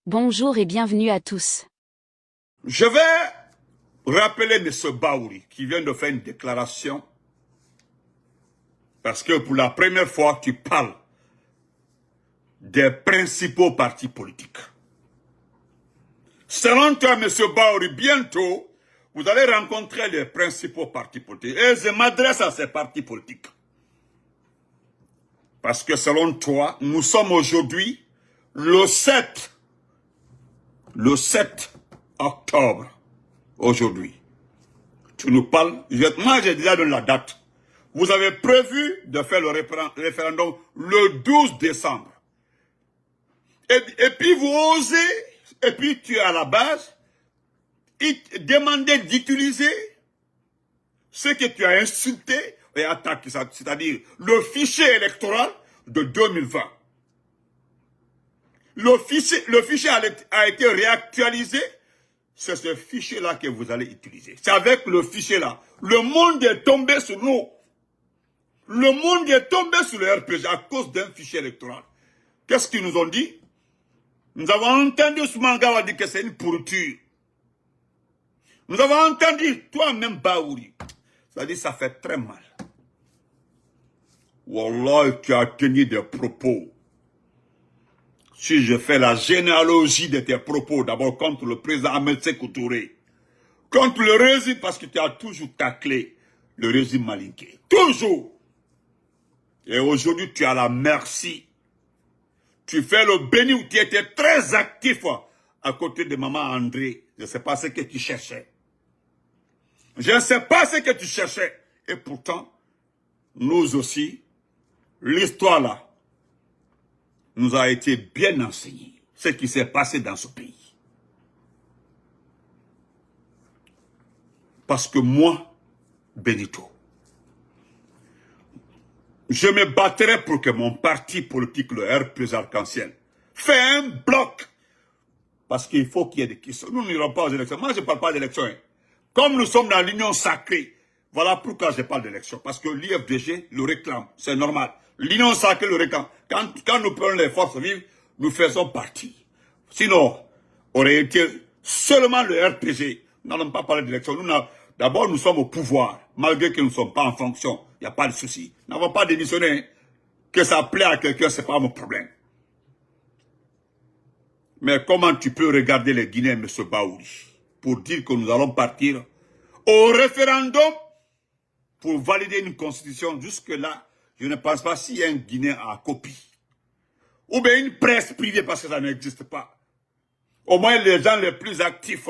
Bonjour et bienvenue à tous. Je vais rappeler M. Baouri qui vient de faire une déclaration parce que pour la première fois tu parles des principaux partis politiques. Selon toi, M. Baouri, bientôt, vous allez rencontrer les principaux partis politiques. Et je m'adresse à ces partis politiques. Parce que selon toi, nous sommes aujourd'hui le 7 octobre. Aujourd'hui. Tu nous parles, moi j'ai déjà donné la date. Vous avez prévu de faire le référendum le 12 décembre. Et puis vous osez, et puis tu es à la base, demander d'utiliser ce que tu as insulté et attaqué, c'est-à-dire le fichier électoral de 2020. Le fichier a été réactualisé. C'est ce fichier-là que vous allez utiliser. C'est avec le fichier-là. Le monde est tombé sur nous. Le monde est tombé sur le RPG à cause d'un fichier électoral. Qu'est-ce qu'ils nous ont dit? Nous avons entendu Soumangawa dire que c'est une pourriture. Nous avons entendu, toi-même Baouri. C'est-à-dire ça fait très mal. Wallah, tu as tenu des propos. Si je fais la généalogie de tes propos, d'abord contre le président Ahmed Sékou Touré, contre le régime, parce que tu as toujours taclé le régime malinké. Toujours. Et aujourd'hui, tu as la merci. Tu fais le béni où tu étais très actif à côté de maman André. Je ne sais pas ce que tu cherchais. Je ne sais pas ce que tu cherchais. Et pourtant, nous aussi, l'histoire là, nous a été bien enseigné ce qui s'est passé dans ce pays. Parce que moi, Benito, je me battrai pour que mon parti politique, le RP Arc-en-Ciel, fait un bloc. Parce qu'il faut qu'il y ait des questions. Nous n'irons pas aux élections. Moi, je ne parle pas d'élections. Comme nous sommes dans l'union sacrée, voilà pourquoi je parle d'élections. Parce que l'IFDG le réclame. C'est normal. L'union sacrée le réclame. Quand nous prenons les forces vives, nous faisons partie. Sinon, aurait été seulement le RPG. Nous n'allons pas parler d'élections. D'abord, nous sommes au pouvoir, malgré que nous ne sommes pas en fonction. Il n'y a pas de souci. Nous n'avons pas démissionné. Que ça plaît à quelqu'un, ce n'est pas mon problème. Mais comment tu peux regarder les Guinéens, M. Baouri, pour dire que nous allons partir au référendum pour valider une constitution? Jusque-là, je ne pense pas s'il y a un Guinéen à copie. Ou bien une presse privée, parce que ça n'existe pas. Au moins, les gens les plus actifs,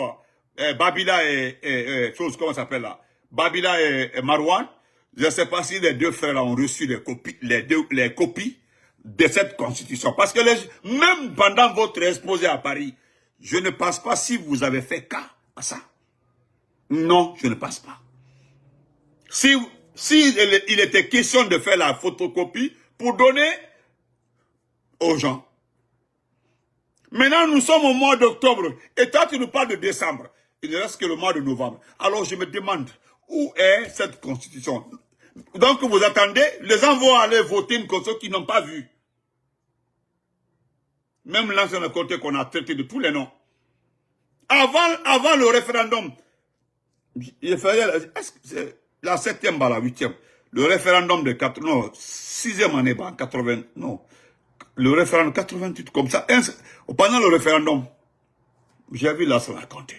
Babila et comment ça s'appelle là? Babila et Marouane, je ne sais pas si les deux frères ont reçu les copies de cette constitution. Parce que même pendant votre exposé à Paris, je ne pense pas si vous avez fait cas à ça. Non, je ne pense pas. Si il était question de faire la photocopie pour donner aux gens. Maintenant, nous sommes au mois d'octobre. Et toi, tu nous parles de décembre. Il ne reste que le mois de novembre. Alors, je me demande, où est cette constitution? Donc, vous attendez, les gens vont aller voter une constitution qu'ils n'ont pas vue. Même l'ancien côté qu'on a traité de tous les noms. Avant le référendum, il fallait, est-ce que c'est la 7e, la 8e, le référendum de 6e année, 80, non, le référendum 88, comme ça, pendant le référendum, j'ai vu là, ça raconter.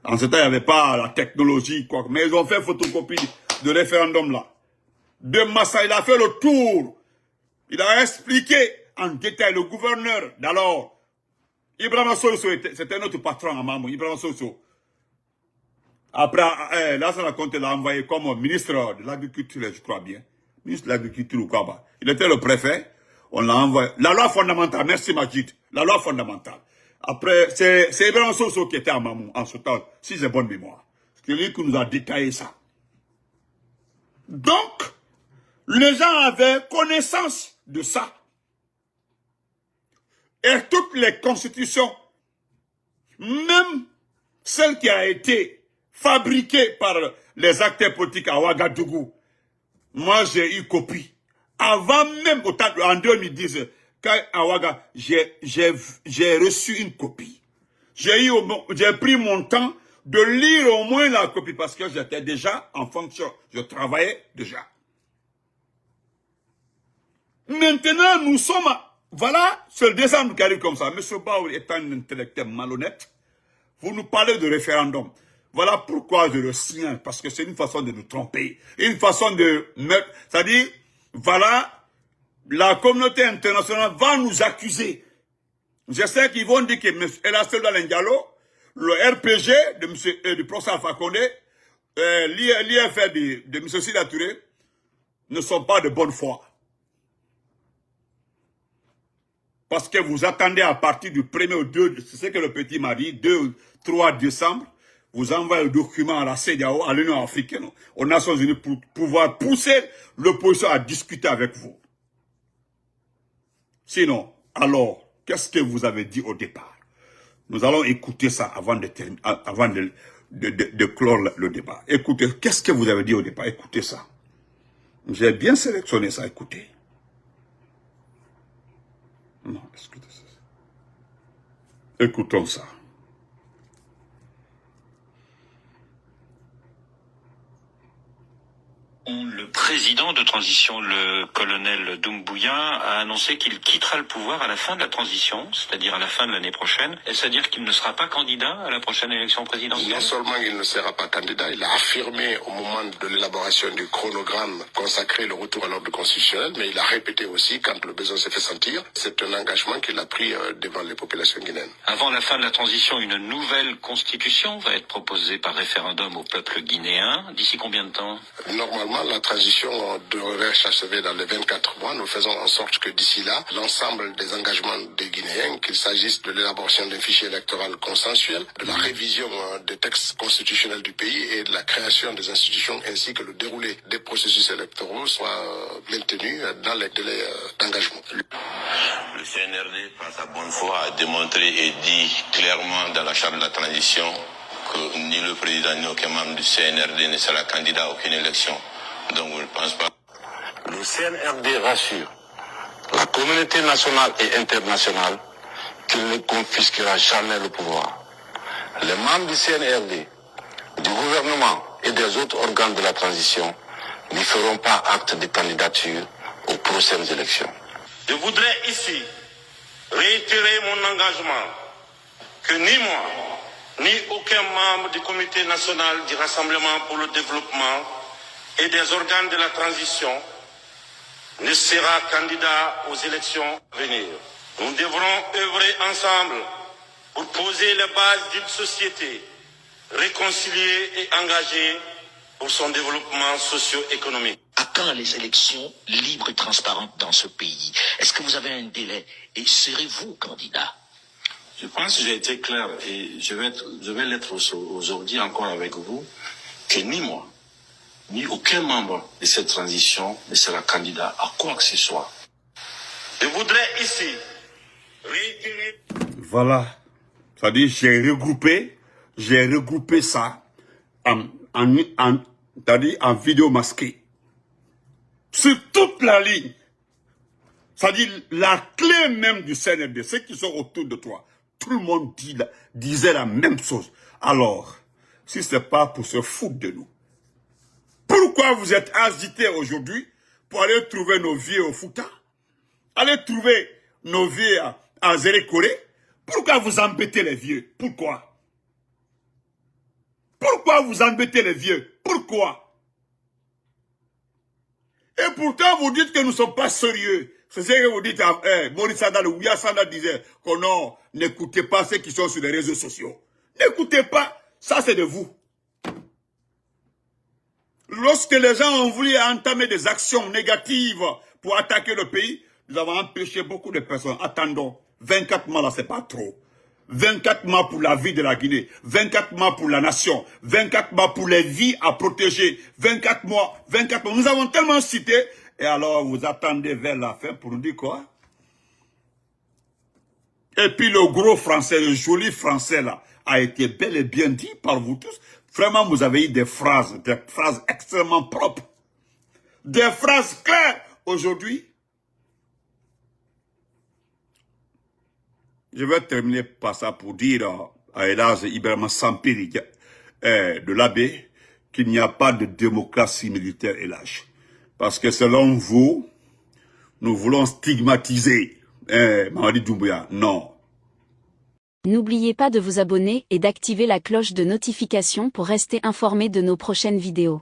En ce temps, il n'y avait pas la technologie, quoi, mais ils ont fait photocopie de référendum là. De Massa, il a fait le tour. Il a expliqué en détail le gouverneur d'alors. Ibrahima Soso, c'était notre patron à Mamou, Ibrahima Soso. Après, Lassana Conté l'a envoyé comme ministre de l'agriculture, je crois bien. Ministre de l'agriculture ou quoi. Il était le préfet. On l'a envoyé. La loi fondamentale, merci Majid. La loi fondamentale. Après, c'est Ibrahima Soso qui était à Mamou en ce temps, si j'ai bonne mémoire. C'est lui qui nous a détaillé ça. Donc, les gens avaient connaissance de ça. Et toutes les constitutions, même celle qui a été fabriquée par les acteurs politiques à Ouagadougou, moi j'ai eu copie. Avant même, en 2010, à Ouaga, j'ai reçu une copie. J'ai pris mon temps de lire au moins la copie parce que j'étais déjà en fonction. Je travaillais déjà. Maintenant, nous sommes... Voilà, c'est le décembre qui arrive comme ça. M. Baouri est un intellectuel malhonnête. Vous nous parlez de référendum. Voilà pourquoi je le signe, parce que c'est une façon de nous tromper. Une façon de mettre... C'est-à-dire, voilà, la communauté internationale va nous accuser. Je sais qu'ils vont dire que M. Elassel Diallo, le RPG du professeur Alpha Condé, l'IFR de M. Sida Touré, ne sont pas de bonne foi. Parce que vous attendez à partir du 1er au 2, c'est ce que le petit m'a dit, 2 ou 3 décembre, vous envoyez le document à la CEDEAO, à l'Union africaine, aux Nations Unies, pour pouvoir pousser l'opposition à discuter avec vous. Sinon, alors, qu'est-ce que vous avez dit au départ? Nous allons écouter ça avant de clore le débat. Écoutez, qu'est-ce que vous avez dit au départ? Écoutez ça. J'ai bien sélectionné ça, écoutez. Non, écoutez ça. Écoutons ça. Le président de transition, le colonel Doumbouya, a annoncé qu'il quittera le pouvoir à la fin de la transition, c'est-à-dire à la fin de l'année prochaine. Est-ce à dire qu'il ne sera pas candidat à la prochaine élection présidentielle? Non seulement il ne sera pas candidat, il a affirmé au moment de l'élaboration du chronogramme consacré le retour à l'ordre constitutionnel, mais il a répété aussi quand le besoin s'est fait sentir. C'est un engagement qu'il a pris devant les populations guinéennes. Avant la fin de la transition, une nouvelle constitution va être proposée par référendum au peuple guinéen. D'ici combien de temps? Normalement, la transition devrait s'achever dans les 24 mois. Nous faisons en sorte que d'ici là, l'ensemble des engagements des Guinéens, qu'il s'agisse de l'élaboration d'un fichier électoral consensuel, de la révision des textes constitutionnels du pays et de la création des institutions ainsi que le déroulé des processus électoraux soient maintenus dans les délais d'engagement. Le CNRD, par sa bonne foi, a démontré et dit clairement dans la charte de la transition que ni le président ni aucun membre du CNRD ne sera candidat à aucune élection. Donc je ne pense pas. Le CNRD rassure la communauté nationale et internationale qu'il ne confisquera jamais le pouvoir. Les membres du CNRD, du gouvernement et des autres organes de la transition n'y feront pas acte de candidature aux prochaines élections. Je voudrais ici réitérer mon engagement que ni moi, ni aucun membre du comité national du Rassemblement pour le développement et des organes de la transition ne sera candidat aux élections à venir. Nous devrons œuvrer ensemble pour poser les bases d'une société réconciliée et engagée pour son développement socio-économique. À quand les élections libres et transparentes dans ce pays? Est-ce que vous avez un délai? Et serez-vous candidat? Je pense que j'ai été clair et je vais l'être aujourd'hui encore avec vous, que ni moi, ni aucun membre de cette transition ne sera candidat à quoi que ce soit. Je voudrais ici réitérer... Voilà. C'est-à-dire, j'ai regroupé ça en vidéo masquée. Sur toute la ligne. C'est-à-dire, la clé même du CNRD, ceux qui sont autour de toi, tout le monde disait la même chose. Alors, si ce n'est pas pour se foutre de nous, pourquoi vous êtes agités aujourd'hui pour aller trouver nos vieux au Fouta? Aller trouver nos vieux à Zérékoré? Pourquoi vous embêtez les vieux? Pourquoi? Pourquoi vous embêtez les vieux? Pourquoi? Et pourtant, vous dites que nous ne sommes pas sérieux. C'est ce que vous dites à Maurice Sada, le Ouya Sada disait que non, n'écoutez pas ceux qui sont sur les réseaux sociaux. N'écoutez pas, ça c'est de vous. Lorsque les gens ont voulu entamer des actions négatives pour attaquer le pays, nous avons empêché beaucoup de personnes. Attendons, 24 mois là, c'est pas trop. 24 mois pour la vie de la Guinée, 24 mois pour la nation, 24 mois pour les vies à protéger, 24 mois. Nous avons tellement cité, et alors vous attendez vers la fin pour nous dire quoi? Et puis le gros français, le joli français là, a été bel et bien dit par vous tous. Vraiment, vous avez eu des phrases extrêmement propres. Des phrases claires. Aujourd'hui, Je vais terminer par ça pour dire à Elhadji Ibrahima Sampiri de l'Abbé qu'il n'y a pas de démocratie militaire, Elhadji. Parce que selon vous, nous voulons stigmatiser Mamadi Doumbouya. Non. N'oubliez pas de vous abonner et d'activer la cloche de notification pour rester informé de nos prochaines vidéos.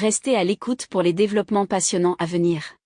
Restez à l'écoute pour les développements passionnants à venir.